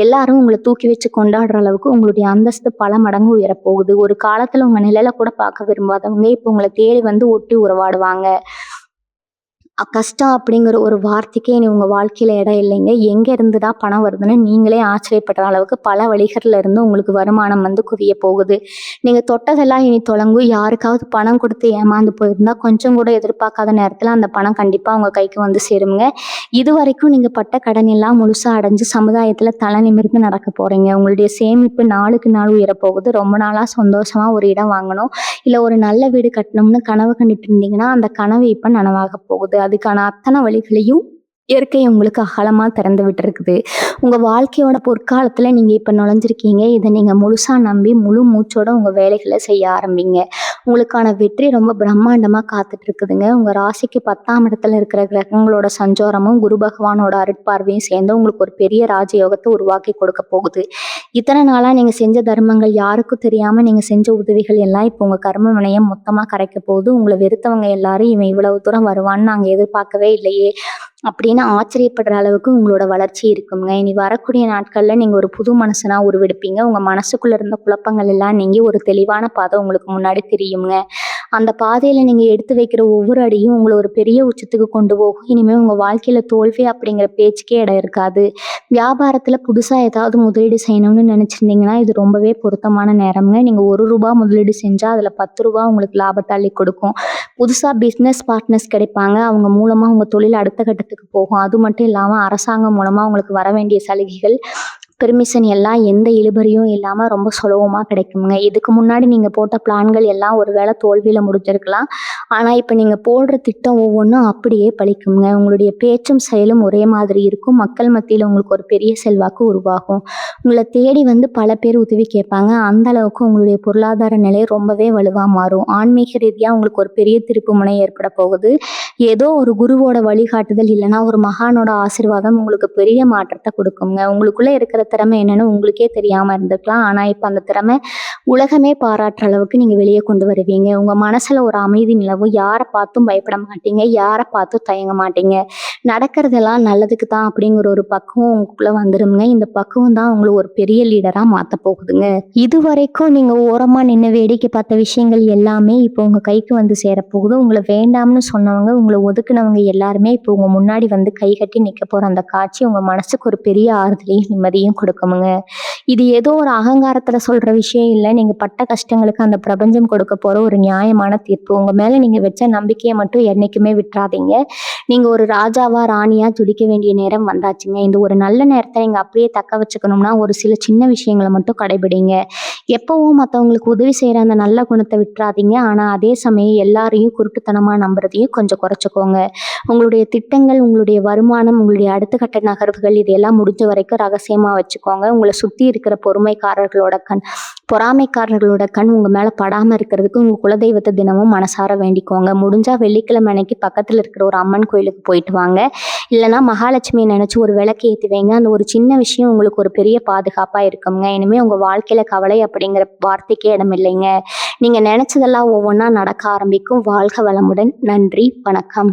எல்லாரும் உங்களை தூக்கி வச்சு கொண்டாடுற அளவுக்கு உங்களுடைய அந்தஸ்து பல மடங்கு உயரப்போகுது. ஒரு காலத்துல உங்க நிலையில கூட பார்க்க விரும்பாதவங்க இப்போ உங்களை தேடி வந்து ஒட்டி உறவாடுவாங்க. கஷ்டம் அப்படிங்கிற ஒரு வார்த்தைக்கே இனி உங்க வாழ்க்கையில இடம் இல்லைங்க. எங்க இருந்துடா பணம் வருதுன்னு நீங்களே ஆச்சரியப்படுற அளவுக்கு பல வழிகள்ல இருந்து உங்களுக்கு வருமானம் வந்து குவிய போகுது. நீங்க தொட்டதெல்லாம் இனி தொடங்கும். யாருக்காவது பணம் கொடுத்து ஏமாந்து போயிருந்தா கொஞ்சம் கூட எதிர்பார்க்காத நேரத்துல அந்த பணம் கண்டிப்பா உங்க கைக்கு வந்து சேருங்க. இதுவரைக்கும் நீங்க பட்ட கடன் எல்லாம் முழுசா அடைஞ்சு சமுதாயத்துல தலை நிமிர்ந்து நடக்க போறீங்க. உங்களுடைய சேமிப்பு நாளுக்கு நாள் உயரப்போகுது. ரொம்ப நாளா சந்தோஷமா ஒரு இடம் வாங்கணும், இல்ல ஒரு நல்ல வீடு கட்டணும்னு கனவு கண்டுட்டு இருந்தீங்கன்னா அந்த கனவு இப்ப நனவாக போகுது. அதுக்கான அத்தனை வழிகளையும் இயற்கை உங்களுக்கு அகலமா திறந்து விட்டுருக்குது. உங்க வாழ்க்கையோட பொற்காலத்துல நீங்க இப்ப நுழைஞ்சிருக்கீங்க. இதை நீங்க முழுசா நம்பி முழு மூச்சோட உங்க வேலைகளை செய்ய ஆரம்பிங்க. உங்களுக்கான வெற்றி ரொம்ப பிரம்மாண்டமா காத்துட்டு இருக்குதுங்க. உங்க ராசிக்கு 10ஆம் இடத்துல இருக்கிற கிரகங்களோட சஞ்சோரமும் குரு பகவானோட அருட்பார்வையும் சேர்ந்து உங்களுக்கு ஒரு பெரிய ராஜயோகத்தை உருவாக்கி கொடுக்க போகுது. இத்தனை நாளா நீங்க செஞ்ச தர்மங்கள், யாருக்கும் தெரியாம நீங்க செஞ்ச உதவிகள் எல்லாம் இப்போ உங்க கர்ம வினயம் மொத்தமா கரைக்க போகுது. உங்களை வெறுத்தவங்க எல்லாரும் இவன் இவ்வளவு தூரம் வருவான்னு நாங்க எதிர்பார்க்கவே இல்லையே அப்படின்னு ஆச்சரியப்படுற அளவுக்கு உங்களோட வளர்ச்சி இருக்குங்க. இனி வரக்கூடிய நாட்கள்ல நீங்க ஒரு புது மனுஷனா உருவெடுப்பீங்க. உங்க மனசுக்குள்ள இருந்த குழப்பங்கள் எல்லாம் நீங்கி ஒரு தெளிவான பாதை உங்களுக்கு முன்னாடி தெரியுங்க. அந்த பாதையில நீங்க எடுத்து வைக்கிற ஒவ்வொரு அடியும் உங்களை ஒரு பெரிய உச்சத்துக்கு கொண்டு போகும். இனிமே உங்க வாழ்க்கையில தோல்வி அப்படிங்கிற பேச்சுக்கே இடம் இருக்காது. வியாபாரத்துல புதுசா ஏதாவது முதலீடு செய்யணும்னு நினைச்சிருந்தீங்கன்னா இது ரொம்பவே பொருத்தமான நேரம்ங்க. நீங்க ₹1 முதலீடு செஞ்சா அதுல ₹10 உங்களுக்கு லாபத்தை அள்ளி கொடுக்கும். புதுசா பிசினஸ் பார்ட்னர்ஸ் கிடைப்பாங்க. அவங்க மூலமா உங்க தொழில் அடுத்த கட்டத்துக்கு போகும். அது மட்டும் இல்லாம அரசாங்கம் மூலமா உங்களுக்கு வர வேண்டிய சலுகைகள், பெர்மிஷன் எல்லாம் எந்த இழுபறியும் இல்லாம ரொம்ப சுலபமா கிடைக்குங்க. இதுக்கு முன்னாடி நீங்க போட்ட பிளான்கள் எல்லாம் ஒருவேளை தோல்வியில முடிஞ்சிருக்கலாம். ஆனா இப்ப நீங்க போடுற திட்டம் ஒவ்வொன்றும் அப்படியே பலிக்குங்க. உங்களுடைய பேச்சும் செயலும் ஒரே மாதிரி இருக்கும். மக்கள் மத்தியில உங்களுக்கு ஒரு பெரிய செல்வாக்கு உருவாகும். உங்களை தேடி வந்து பல பேர் உதவி கேட்பாங்க. அந்த அளவுக்கு உங்களுடைய பொருளாதார நிலை ரொம்பவே வலுவா மாறும். ஆன்மீக ரீதியா உங்களுக்கு ஒரு பெரிய திருப்பு முனை ஏற்பட போகுது. ஏதோ ஒரு குருவோட வழிகாட்டுதல் இல்லைன்னா ஒரு மகானோட ஆசீர்வாதம் உங்களுக்கு பெரிய மாற்றத்தை கொடுக்குங்க. உங்களுக்குள்ள இருக்கிற திறமை என்னன்னு உங்களுக்கே தெரியாம இருந்திருக்கலாம். ஆனா இப்ப அந்த திறமை உலகமே பாராட்டுற அளவுக்கு நீங்க வெளியே கொண்டு வருவீங்க. உங்க மனசுல ஒரு அமைதி நிலவும். யாரை பார்த்தும் பயப்பட மாட்டீங்க, யாரை பார்த்தும் தயங்க மாட்டீங்க. நடக்கிறதெல்லாம் நல்லதுக்கு தான் அப்படிங்கிற ஒரு பக்குவம் உங்களுக்குள்ள வந்துருங்க. இந்த பக்குவம் தான் உங்களை ஒரு பெரிய லீடரா மாத்த போகுதுங்க. இது வரைக்கும் நீங்க ஓரமா நின்று வேடிக்கை பார்த்த விஷயங்கள் எல்லாமே இப்போ உங்க கைக்கு வந்து சேரப்போகுது. உங்களை வேண்டாம்னு சொன்னவங்க, உங்களை ஒதுக்குனவங்க எல்லாருமே இப்போ உங்க முன்னாடி வந்து கை கட்டி நிக்க போற அந்த காட்சி உங்க மனசுக்கு ஒரு பெரிய ஆறுதலையும் நிம்மதியும் கொடுக்குமுங்க. இது ஏதோ ஒரு அகங்காரத்துல சொல்ற விஷயம் இல்லை. நீங்க பட்ட கஷ்டங்களுக்கு அந்த பிரபஞ்சம் கொடுக்க போற ஒரு நியாயமான தீர்ப்பு. உங்க மேல நீங்க வச்ச நம்பிக்கையை மட்டும் என்னைக்குமே விட்டுறாதீங்க. நீங்க ஒரு ராஜாவா ராணியா துடிக்க வேண்டிய நேரம் வந்தாச்சுங்க. இந்த ஒரு நல்ல நேரத்தை நீங்க அப்படியே தக்க வச்சுக்கணும்னா ஒரு சில சின்ன விஷயங்களை மட்டும் கடைபிடிங்க. எப்பவும் மற்றவங்களுக்கு உதவி செய்யற அந்த நல்ல குணத்தை விட்டுறாதீங்க. ஆனா அதே சமயம் எல்லாரையும் குருட்டுத்தனமா நம்புறதையும் கொஞ்சம் குறைச்சிக்கோங்க. உங்களுடைய திட்டங்கள், உங்களுடைய வருமானம், உங்களுடைய அடுத்த கட்ட நகர்வுகள் இதெல்லாம் முடிஞ்ச வரைக்கும் ரகசியமா வச்சுக்கோங்க. உங்களை சுத்தி இருக்கிற பொறாமைக்காரர்களோட கண் உங்க மேல படாம இருக்கிறதுக்கு உங்க குலதெய்வத்தை தினமும் மனசார வேண்டிக்கோங்க. முடிஞ்சா வெள்ளிக்கிழமை அன்னைக்கு பக்கத்துல இருக்கிற ஒரு அம்மன் கோயிலுக்கு போயிட்டு வாங்க. இல்லைன்னா மகாலட்சுமியை நினைச்சு ஒரு விளக்கு ஏற்றி வைங்க. அந்த ஒரு சின்ன விஷயம் உங்களுக்கு ஒரு பெரிய பாதுகாப்பா இருக்குங்க. இனிமே உங்க வாழ்க்கையில கவலை அப்படிங்கிற வார்த்தைக்கே இடம் இல்லைங்க. நீங்க நினைச்சதெல்லாம் ஒவ்வொன்றா நடக்க ஆரம்பிக்கும். வாழ்க வளமுடன். நன்றி, வணக்கம்.